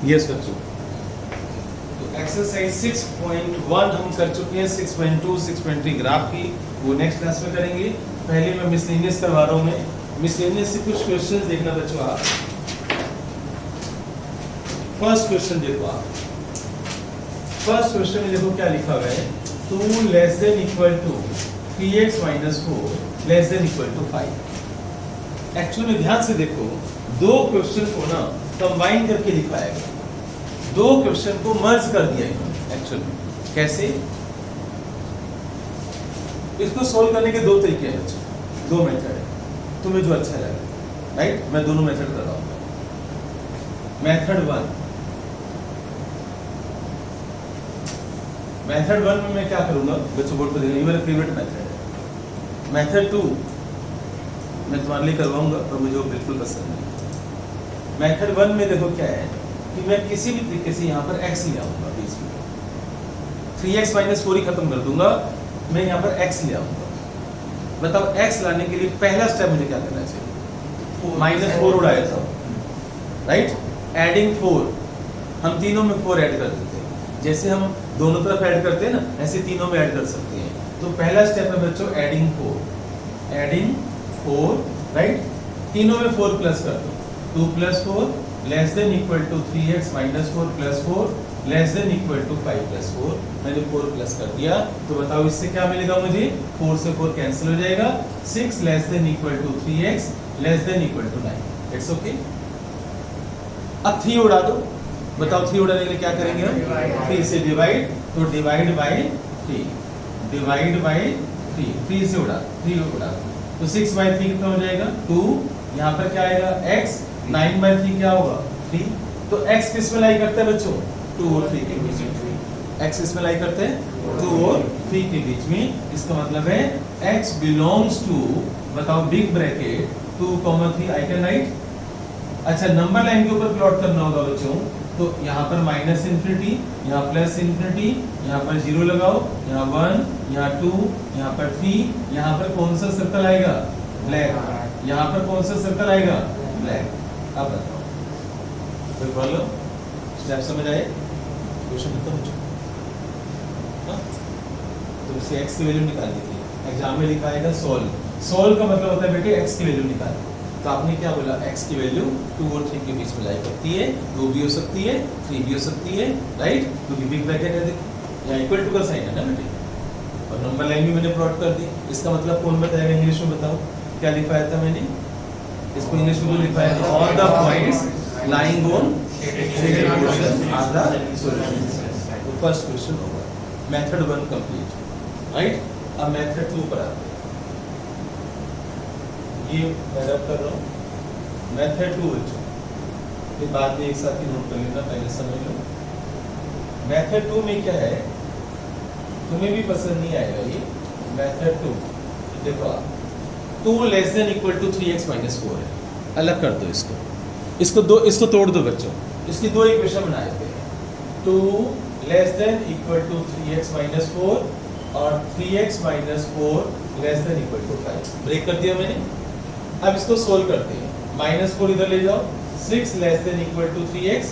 Yes बच्चों, तो exercise 6.1 हम कर चुके हैं, 6.2 6.3 ग्राफ की वो नेक्स्ट क्लास में करेंगे। पहले मैं मिसलेनियस करवा रहा हूँ। मैं मिसलेनियस से कुछ क्वेश्चंस देखना बच्चों। आप फर्स्ट क्वेश्चन देखो। आप फर्स्ट क्वेश्चन में देखो क्या लिखा हुआ है, 2 less than equal to 3x minus 4 less than equal to 5। Actually में ध्यान से देखो, दो क्वेश्चन को ना कंबाइन करके लिखा है, दो क्वेश्चन को मर्ज कर दिया है। एक्चुअली कैसे, इसको सोल्व करने के दो तरीके हैं बच्चों, दो मेथड है, तुम्हें जो अच्छा लगे। राइट, मैं दोनों मेथड कर रहा हूँ। मेथड वन में मैं क्या करूंगा बच्चों, बोर्ड पर देखना, ये मेरा फेवरेट मेथड है। मेथड 2 मैं तुम्हारे लिए करवाऊंगा और मुझे वो बिल्कुल पसंद नहीं। मेथड 1 में देखो क्या है कि मैं किसी भी तरीके से यहाँ पर x ले आऊंगा, बीच में 3x माइनस 4 ही खत्म कर दूंगा, मैं यहाँ पर x ले आऊंगा। बताओ x लाने के लिए पहला स्टेप मुझे क्या करना चाहिए, -4 उड़ाया था। राइट, एडिंग 4, हम तीनों में 4 ऐड कर देते हैं। जैसे हम दोनों तरफ ऐड करते हैं ना, ऐसे तीनों में ऐड कर सकते हैं। तो पहला स्टेप है बच्चों एडिंग 4, राइट, तीनों में 4 प्लस कर दो। 2 + 4 less than equal to 3x minus 4 + 4 less than equal to 5 + 4। मैंने 4 प्लस कर दिया, तो बताओ इससे क्या मिलेगा मुझे, 4 से 4 कैंसिल हो जाएगा। 6 less than equal to 3x less than equal to 9। It's okay. अब 3 उड़ा दो, बताओ 3 उड़ाने के लिए क्या करेंगे हम, 3 से डिवाइड, तो डिवाइड बाय 3, डिवाइड बाय 3 से उड़ा 3 उड़ा, तो 6/3 कितना हो जाएगा 2। यहाँ पर क्या आएगा x, 9/3 क्या होगा 3। तो x किस में लाई करते हैं बच्चों, 2 और 3 के बीच में। x किस में लाई करते हैं, 2 और 3 के बीच में। इसका मतलब है x बिलोंग्स टू, बताओ big bracket 2, 3 I can write. अच्छा, नंबर लाइन के ऊपर प्लॉट करना होगा बच्चों, तो यहाँ पर -∞, यहाँ +∞, यहाँ पर 0 लगाओ, यहाँ 1, यहाँ 2, यहाँ पर 3, यहाँ पर कौन सा सर्कल आएगा, ब्लैक, यहाँ पर कौन सा सर्कल आएगा, ब्लैक। अब बताओ, कोई प्रॉब्लम, स्टेप समझ आए, क्वेश्चन खत्म हो चुका। तो इससे x की वैल्यू निकालनी थी, एग्जाम में लिखा आएगा सोल्व का मतलब होता है बेटे x की वैल्यू निकालना। तो आपने क्या बोला, x की वैल्यू 2 और 3 के बीच में लाई करती है, 2 भी हो सकती है 3 भी हो सकती है, राइट, क्योंकि बिग ब्रैकेट है, देखो यहाँ इक्वल टू का साइन है ना बेटे, और नंबर लाइन भी मैंने प्लॉट कर दी। इसका मतलब कौन बताएगा इंग्लिश में, बताओ क्या लिखवाया था मैंने, इसको इंग्लिश में लिखवाया था, all the points lying on shaded portion are the solutions. तो फर्स्ट क्वेश्चन होगा, मेथड 1 कंप्लीट, राइट। अब मेथड 2 पर आते हैं, ये मैं रब कर रहा हूँ मेथड 2 बच्चों, फिर बाद में एक साथ ही नोट कर लेना, पहले समझ लो। मेथड 2 में क्या है, तुम्हें भी पसंद नहीं आएगा ये मेथड 2। देखो आप 2 less than equal to 3x minus 4 है, अलग कर दो इसको तोड़ दो बच्चों, इसकी दो इक्वेशन बना देते हैं। 2 less than equal to 3x minus 4 और 3x minus 4 less than equal to 5, break कर दिया मैंने। अब इसको सोल्व करते हैं, -4 इधर ले जाओ, 6 less than equal to 3x,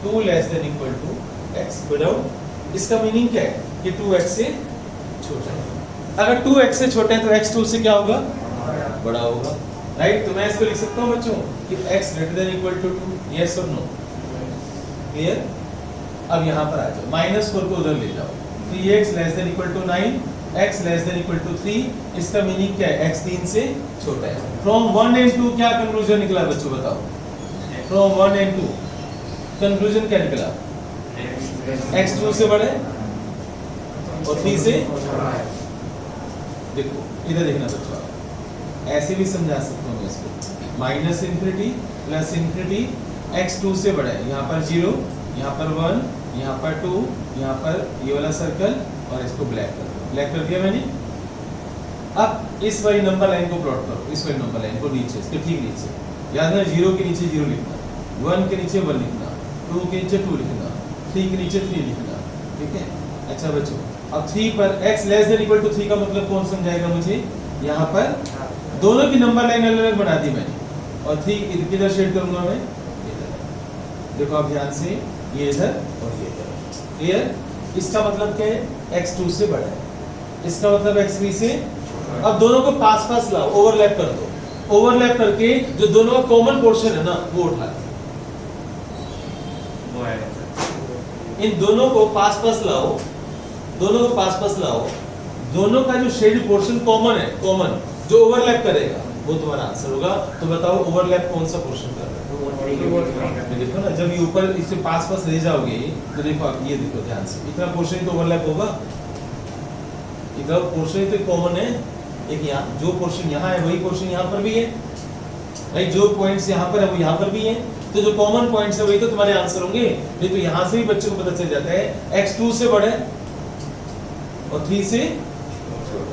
2 less than equal to x। Without, इसका मीनिंग क्या है कि 2x से छोटा है। अगर 2x से छोटा है तो x 2 से क्या होगा, बड़ा होगा, राइट। तो मैं इसको लिख सकता हूँ बच्चों कि x greater than equal to 2, yes और नो, क्लियर। अब यहाँ पर आ जाओ, -4 को उधर ले जाओ, 3x less than equal to 9, x less than equal to 3। इसका मीनिंग क्या है, x 3 से छोटा है। फ्रॉम 1 and 2 क्या कंक्लूजन निकला बच्चों, बताओ। फ्रॉम 1 and 2 कंक्लूजन क्या निकला, x 2 से बड़ा है और 3 से, देखो इधर देखना बच्चों, ऐसे भी समझा सकता हूँ इसको, -∞ +∞, x 2 से बड़ा है, यहाँ पर 0, यहाँ पर 1, यहाँ पर 2, यहाँ पर ये वाला सर्कल, और इसको ब्लैक कर दिया मैंने। अब इस वाली नंबर लाइन को प्लॉट करो, इस वाली नंबर लाइन को नीचे, इसके ठीक नीचे, याद है 0 के नीचे 0 लिखना, 1 के नीचे 1 लिखना, 2 के नीचे 2 लिखना, 3 के नीचे 3 लिखना, ठीक है। अच्छा बच्चों, अब 3 पर x less than equal to 3 का मतलब कौन समझाएगा मुझे, यहाँ पर दोनों की नंबर लाइन अलग अलग बना दी मैंने, और 3 किधर शेड करूंगा मैं, देखो आप ध्यान से, ये इधर और ये इधर। क्लियर? इसका मतलब क्या है? x2 से बड़ा है, इसका मतलब x3 से। अब दोनों को पास पास लाओ, ओवरलैप कर दो, ओवरलैप करके जो दोनों का कॉमन पोर्शन है ना वो उठा लो। इन दोनों को पास पास लाओ, दोनों को पास पास लाओ, दोनों का जो शेडेड पोर्शन कॉमन है, कॉमन जो ओवरलैप करेगा वो तुम्हारा आंसर होगा। तो बताओ ओवरलैप कौन सा पोर्शन कर रहा है? देखो ना, जब ये ऊपर इससे पास पास ले जाओगे तो देखो आप ये देखो ध्यान से, इतना पोर्शन तो ओवरलैप होगा, इतना पोर्शन तो कॉमन है। एक यहाँ जो पोर्शन यहाँ है वही पोर्शन यहाँ पर भी है भाई, जो पॉइंट्स यहाँ पर है वो यहाँ पर भी है, तो जो कॉमन पॉइंट्स है वही तो तुम्हारे आंसर होंगे। नहीं तो यहाँ से भी बच्चे को पता चल जाता है x2 से बड़ा है और 3 से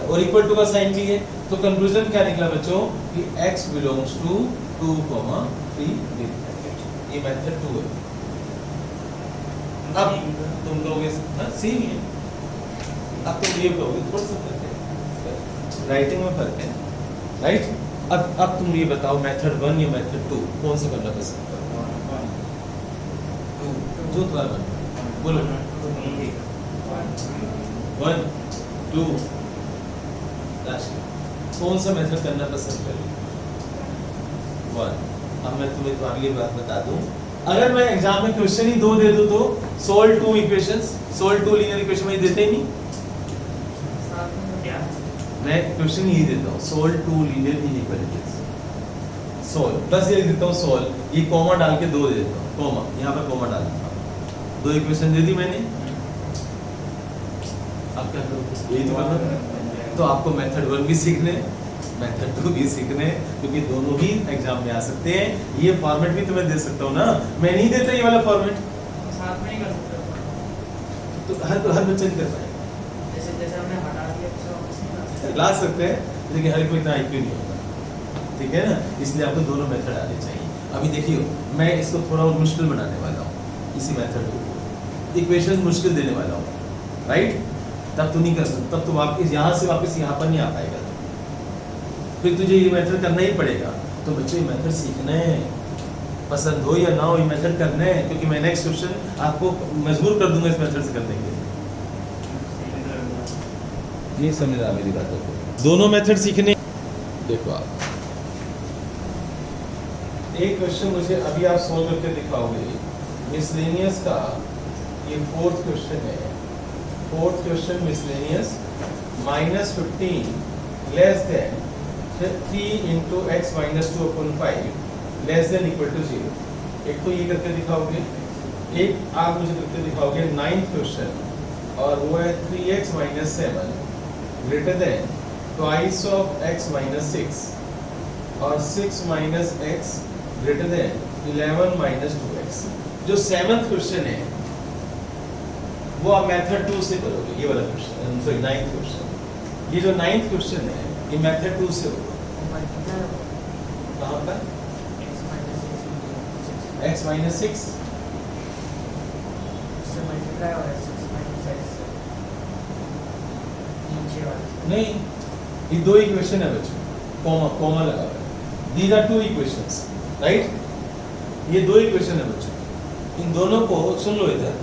और इक्वल टू का साइन भी है। तो कंक्लूजन क्या निकला बच्चों कि x बिलोंग्स टू 2, 3 ये मेथड 2 है। अब तुम लोग सेम है, अब तुम ये कहोगे थोड़ा सा फर्क है, राइटिंग में फर्क है, राइट? अब तुम ये बताओ मेथड 1 या मेथड 2 कौन सा करना पसंद करोगे? जो तुम्हारा मन करे बोलो। 1 2 कौन सा मेथड करना पसंद करोगे? 1। अब मैं तुम्हें तुम्हारे लिए बात बता दूं, अगर मैं एग्जाम में क्वेश्चन ही 2 दे दूं तो solve 2 equations, solve 2 linear equation में देते ही नहीं, मैं क्वेश्चन यही देता हूँ सोल्व 2 लीनियर इनइक्वालिटीज, सोल्व बस ये देता हूँ सोल्व, ये कॉमा डाल के 2 दे देता हूँ, कॉमा यहाँ पर कॉमा डाल देता हूँ, 2 इक्वेशन दे दी मैंने। अब क्या करोगे? यही तो करना। तो आपको मेथड 1 भी सीखने, मेथड 2 भी सीखने, क्योंकि दोनों ही एग्जाम में आ सकते हैं। ये फॉर्मेट भी तुम्हें दे सकता हूँ ना, मैं नहीं देता ये वाला फॉर्मेट, साथ में ही कर सकते तो हर बच्चा नहीं कर पाएगा। जैसे हमने हटा दिया ला सकते हैं लेकिन हर कोई इतना आईक्यू नहीं होता, ठीक है ना, इसलिए आपको दोनों मेथड आने चाहिए। अभी देखिए मैं इसको थोड़ा और मुश्किल बनाने वाला हूँ, इसी मेथड को इक्वेशन मुश्किल देने वाला हूँ, राइट? तब तो नहीं कर सकता, तब तो वापस यहाँ से वापस यहाँ पर नहीं आ पाएगा, तो फिर तुझे ये मेथड करना ही पड़ेगा। तो बच्चे ये मेथड सीखना है, पसंद हो या ना हो ये मेथड करना है, क्योंकि मैं नेक्स्ट क्वेश्चन आपको मजबूर कर दूंगा इस मेथड से करने के लिए। ये समझ रहा मेरी बात को, दोनों मेथड सीखने। देखो आप एक क्वेश्चन मुझे अभी आप सॉल्व करके दिखाओगे मिसलेनियस का, ये 4th क्वेश्चन है, 4th question miscellaneous -15 less than 3 into x minus 2 upon 5 less than equal to 0। एक तो ये करके दिखाओगे, एक आप मुझे करके दिखाओगे 9th क्वेश्चन, और वो है 3x minus 7 greater than twice of x minus 6 और 6 minus x greater than 11 minus 2x। जो 7th क्वेश्चन है वो आप मेथड 2 से करोगे, ये वाला क्वेश्चन, सॉरी 9th क्वेश्चन। ये जो 9th क्वेश्चन है ये मेथड 2 से होगा। कहाँ पर? x minus 6 नहीं, ये 2 इक्वेशन है बच्चों, कॉमा कॉमा लगा हुआ है, दीज आर 2 इक्वेशंस, राइट? ये 2 इक्वेशन है बच्चों, इन दोनों को सुन लो इधर,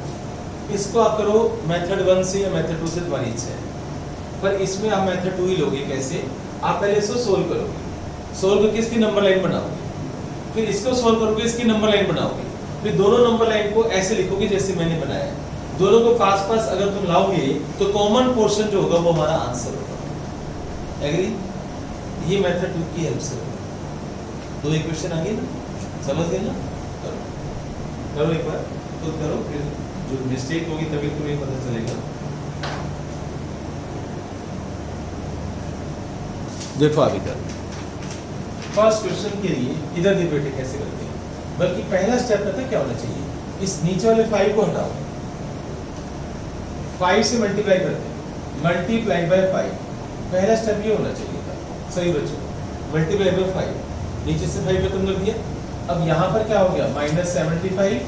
इसको आप करो मेथड 1 से या मेथड 2 से, तुम्हारी इच्छा है, पर इसमें आप मेथड 2 ही लोगे। कैसे? आप पहले इसको सोल्व करोगे, सोल्व करके इसकी नंबर लाइन बनाओगे, फिर इसको सोल्व करोगे इसकी नंबर लाइन बनाओगे, फिर दोनों नंबर लाइन को ऐसे लिखोगे जैसे मैंने बनाया है। दोनों को पास पास अगर तुम लाओगे तो कॉमन पोर्शन जो होगा वो हमारा आंसर होगा। एग्री? ये मेथड 2 की हेल्प से होगा। 2 इक्वेशन आ गई ना, समझ गए ना? करो एक बार खुद करो, फिर जो मिस्टेक होगी तभी तुम्हें पता चलेगा। देखो अभी तक फर्स्ट क्वेश्चन के लिए इधर भी बेटे कैसे करते हैं, बल्कि पहला स्टेप पता क्या होना चाहिए, इस नीचे वाले 5 को हटाओ, 5 से मल्टीप्लाई करते हैं, मल्टीप्लाई बाय 5, पहला स्टेप ये होना चाहिए था। सही बच्चों, मल्टीप्लाई बाय 5, नीचे से 5 खत्म कर दिया। अब यहाँ पर क्या हो गया, -75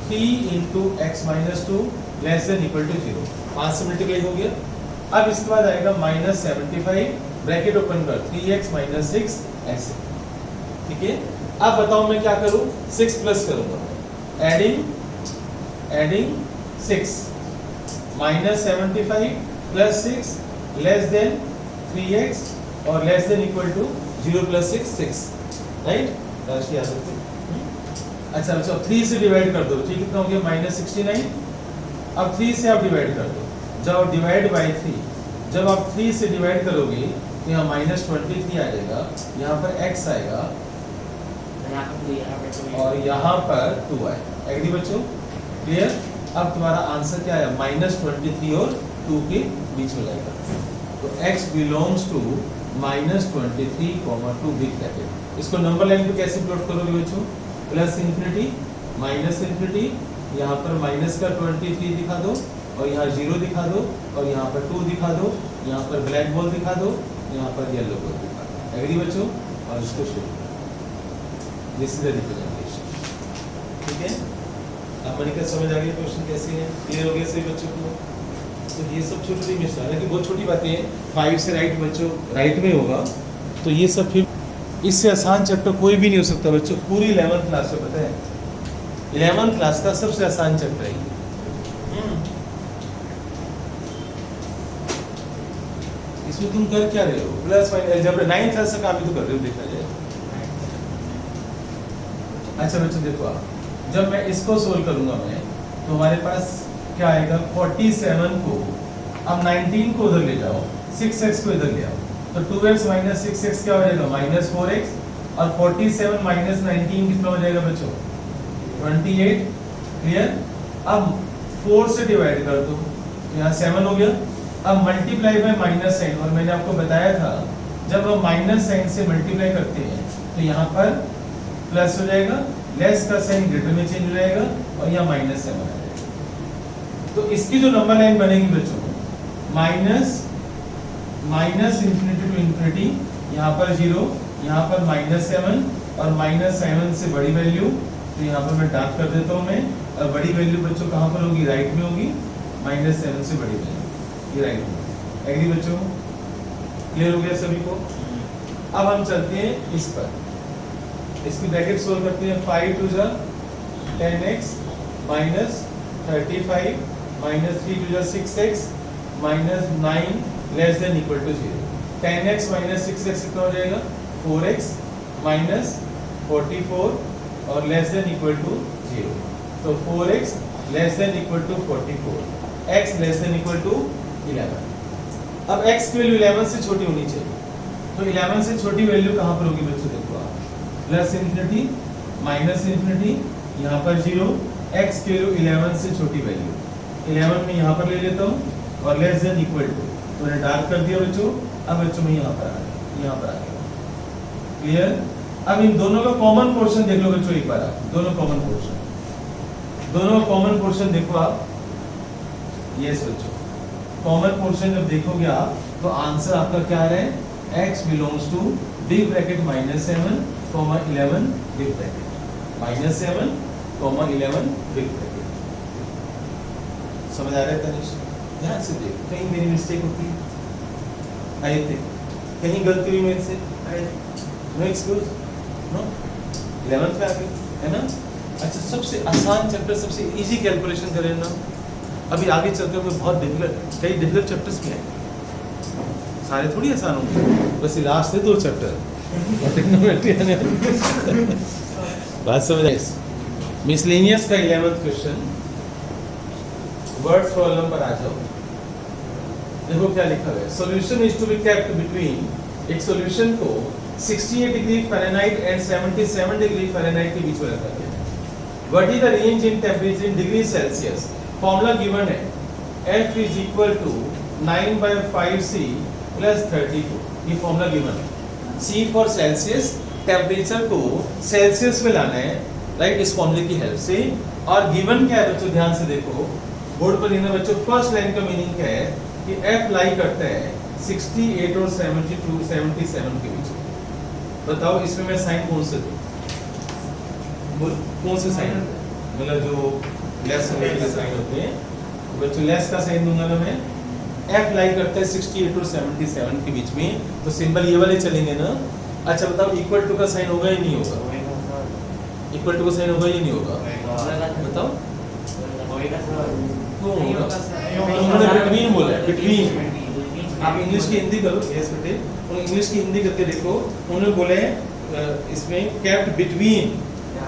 3 into x minus 2 less than equal to 0, 5 से मल्टीप्लाई हो गया। अब इसके बाद आएगा -75 ब्रैकेट ओपन कर 3x minus 6 ऐसे, ठीक है? अब बताओ मैं क्या करूं, 6 प्लस करूंगा, adding adding 6 minus 75 plus 6 less than 3x और less than equal to 0 plus 6 right. राशि याद रखो। अच्छा बच्चों 3 से डिवाइड कर दो, ठीक कितना हो गया माइनस 69। अब 3 से आप डिवाइड कर दो, जब डिवाइड बाई 3, जब आप 3 से डिवाइड करोगे तो यहाँ माइनस 23 आ जाएगा, यहाँ पर x आएगा और यहाँ पर 2 आएगा। एग्री बच्चों, क्लियर। अब तुम्हारा आंसर क्या है, माइनस 23 और 2 के बीच में जाएगा। तो x belongs to minus 23 2 big bracket. इसको नंबर लाइन पे कैसे प्लॉट करोगे बच्चों, प्लस इंफिनिटी माइनस इंफिनिटी, यहाँ पर माइनस का 23 दिखा दो और यहाँ 0 दिखा दो और यहाँ पर 2 दिखा दो, यहाँ पर ब्लैक बॉल दिखा दो, यहाँ पर येलो बॉल दिखा दो। एग्री बच्चों, और इसको शुरू दिस इज द रिप्रेजेंटेशन। ठीक है, अब मनिका समझ आ गई क्वेश्चन कैसे है, क्लियर हो गया सभी बच्चों को। तो ये सब छोटी छोटी मिस हालांकि बहुत छोटी बातें हैं, 5 से राइट बच्चों राइट में होगा, तो ये सब फिर इससे आसान चैप्टर कोई भी नहीं हो सकता बच्चों पूरी 11th क्लास में। पता है 11th क्लास का सबसे आसान चैप्टर है ये। इसमें तुम कर क्या रहे हो, plus minus algebra 9th class का काम भी तो कर रहे हो, देखा जाए। अच्छा बच्चों देखो, आप जब मैं इसको सोल्व करूंगा मैं, तो हमारे पास क्या आएगा 47 को, अब 19 को उधर ले जाओ, 6x को इधर ले आओ, तो 2x माइनस 6x क्या हो जाएगा माइनस 4x, और 47 माइनस 19 कितना हो जाएगा बच्चों 28। क्लियर। अब 4 से डिवाइड कर दो, तो यहाँ 7 हो गया। अब मल्टीप्लाई बाय माइनस साइन, और मैंने आपको बताया था जब हम माइनस साइन से मल्टीप्लाई करते हैं तो यहाँ पर प्लस हो जाएगा, लेस का साइन ग्रेटर में चेंज हो जाएगा और यहाँ माइनस 7 आ जाएगा। तो इसकी जो नंबर लाइन बनेगी बच्चों माइनस इंफिनिटी टू इंफिनिटी, यहाँ पर 0, यहाँ पर माइनस 7 और माइनस 7 से बड़ी वैल्यू, तो यहाँ पर मैं डार्क कर देता हूँ मैं, और बड़ी वैल्यू बच्चों कहाँ पर होगी, राइट में होगी, माइनस 7 से बड़ी वैल्यू ये राइट में। एग्री बच्चों, क्लियर हो गया सभी को। अब हम चलते हैं इस पर, इसकी ब्रैकेट सोल्व करते हैं। 5 टू जा 10x माइनस 35 माइनस 3 टू जा 6x minus 9 less than equal to 0। 10x minus 6x कितना हो जाएगा 4x माइनस 44 और लेस देन इक्वल टू 0। तो 4x less than equal to 44, x less than equal to 11। अब x की वैल्यू 11 से छोटी होनी चाहिए, तो 11 से छोटी वैल्यू कहाँ पर होगी बच्चों, देखो आप, प्लस इंफिनिटी माइनस इंफिनिटी, यहाँ पर 0, x की वैल्यू 11 से छोटी वैल्यू 11 में यहाँ पर ले लेता हूँ और लेस देन इक्वल टू, तो मैंने डार्क कर दिया बच्चों। अब बच्चों में यहाँ पर आ गया, क्लियर। अब इन दोनों का कॉमन पोर्शन देख लो बच्चों एक बार, आप दोनों कॉमन पोर्शन देखो आप। यस बच्चों, कॉमन पोर्शन जब देखोगे आप तो आंसर आपका क्या आ रहा है, x belongs to big bracket minus 7 11 big bracket minus 7 11 big bracket. समझ आ रहा है तनिष, ध्यान से देख, कहीं मेरी मिस्टेक होती है आई थिंक, कहीं गलती हुई मेरे से, नो एक्सक्यूज, नो 11th में आ गई है ना। अच्छा सबसे आसान चैप्टर, सबसे इजी कैलकुलेशन करें ना, अभी आगे चलते हुए बहुत डिफिकल्ट, कई डिफिकल्ट चैप्टर्स भी हैं, सारे थोड़ी आसान होंगे, बस लास्ट है 2 चैप्टर बात समझ आई। मिसलेनियस का 11th क्वेश्चन, वर्ड्स प्रॉब्लम पर आ जाओ। देखो क्या लिखा है, solution is to be kept between, एक सॉल्यूशन को 68 degree Fahrenheit and 77 degree Fahrenheit के बीच में रखा गया है। What is the range in temperature in degree Celsius. Formula given है F is equal to 9/5C plus 32, ये फॉर्मूला गिवन है। C फॉर सेल्सियस, टेम्परेचर को सेल्सियस में लाना है राइट, इस फॉर्मूले की हेल्प से। और गिवन क्या है बच्चों, ध्यान से देखो बोर्ड पर लिखना बच्चों। फर्स्ट लाइन का मीनिंग क्या है कि F लाई करता है 68 और 77 के बीच। बताओ इसमें मैं साइन कौन से दूं, कौन से साइन, मतलब जो लेस होने के साइन होते हैं बच्चों, लेस का साइन दूंगा ना मैं। F लाई करता है 68 और 77 के बीच में, तो सिंबल ये वाले चलेंगे ना। अच्छा बताओ इक्वल टू का साइन होगा या नहीं होगा, इक्वल टू का साइन होगा या नहीं होगा, बताओ होएगा सर क्यों नहीं होगा? होगा सर उन्होंने between बोला है, between। आप इंग्लिश की हिंदी करो, यस बेटे, और इंग्लिश की हिंदी करके देखो। उन्होंने बोले इसमें कैप्ट बिटवीन,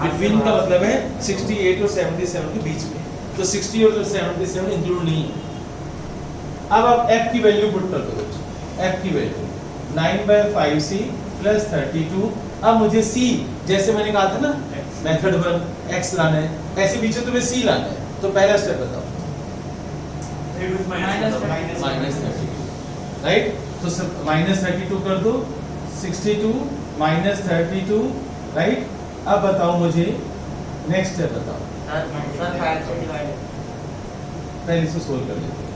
बिटवीन का मतलब है 68 और 77 के बीच में, तो 60 और 77 इंक्लूड नहीं है। अब आप f की वैल्यू पुट कर दो बच्चों, f की वैल्यू 9/5c प्लस 32। अब मुझे c, जैसे मैंने कहा था ना मेथड 1 x लाना है, ऐसे पीछे तुम्हें c लाना है, तो पहला स्टेप बताओ माइनस 32, राइट? तो सब माइनस 32 कर दो, 62 माइनस 32, राइट? अब बताओ मुझे नेक्स्ट स्टेप बताओ, सर 5 से डिवाइड पहले इसको सोल्व कर लेते हैं।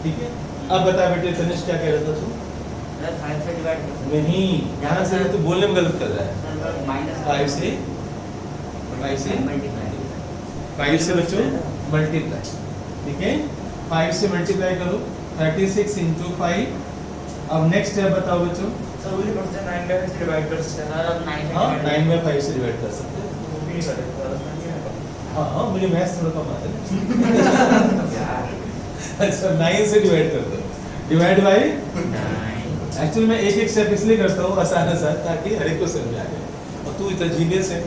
ठीक है, अब बता बेटे तनिष क्या कह रहा था तू? सर 5 से डिवाइड कर नहीं, यहाँ से तो बोलने में गलत कर रहा है। सर माइनस 5 से मल्टीप्लाई 5 से बच्चों मल्टीप्लाई, ठीक है? 5 से मल्टीप्लाई करो, 36 into 5। अब नेक्स्ट स्टेप बताओ बच्चों। सर वही करते हैं 9/5 से डिवाइड कर सकते हैं। सर अब 9 हाँ, 9/5 से डिवाइड कर सकते हैं। वो भी नहीं करेंगे सर, उसमें क्या है? हाँ हाँ, मुझे मैथ्स थोड़ा कम आता है। अच्छा, 9 से डिवाइड कर दो, डिवाइड बाय। एक्चुअली मैं एक एक स्टेप इसलिए करता हूँ आसान आसान, ताकि हर एक को समझ आ जाए। और तू इतना जीनियस है,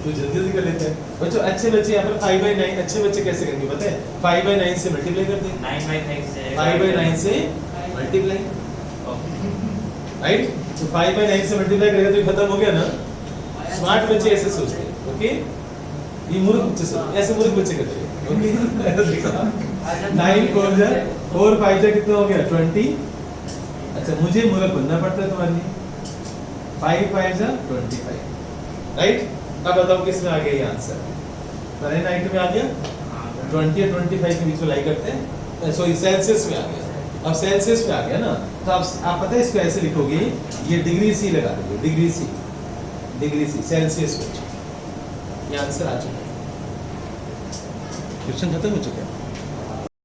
तू जल्दी जल्दी कर लेता है। बच्चों अच्छे बच्चे यहाँ पर 5/9, अच्छे बच्चे कैसे करेंगे पता है? 5/9 से मल्टीप्लाई कर देंगे, 9/5 से 5/9 से मल्टीप्लाई, राइट? तो 5/9 से मल्टीप्लाई करेगा तो ये खत्म हो गया ना। स्मार्ट बच्चे ऐसे सोचते हैं, ओके? ये मूर्ख बच्चे सोचते हैं, ऐसे मूर्ख बच्चे करते हैं, ओके? 9 4 जा 4 5 जा कितना हो गया 20। अच्छा, मुझे मूर्ख बनना पड़ता है तुम्हारे लिए। 5 5 जा 25, राइट? अब बताओ किस में आ गया ये आंसर? फ़ारेनहाइट में आ गया, 20 और 25 के बीच में लाई करते हैं, सॉरी सेल्सियस में आ गया। अब सेल्सियस में आ गया ना, तो आप पता है इसको ऐसे लिखोगे, ये डिग्री सी लगा दोगे, डिग्री सी सेल्सियस में। ये आंसर आ चुका है, क्वेश्चन खत्म हो चुका है।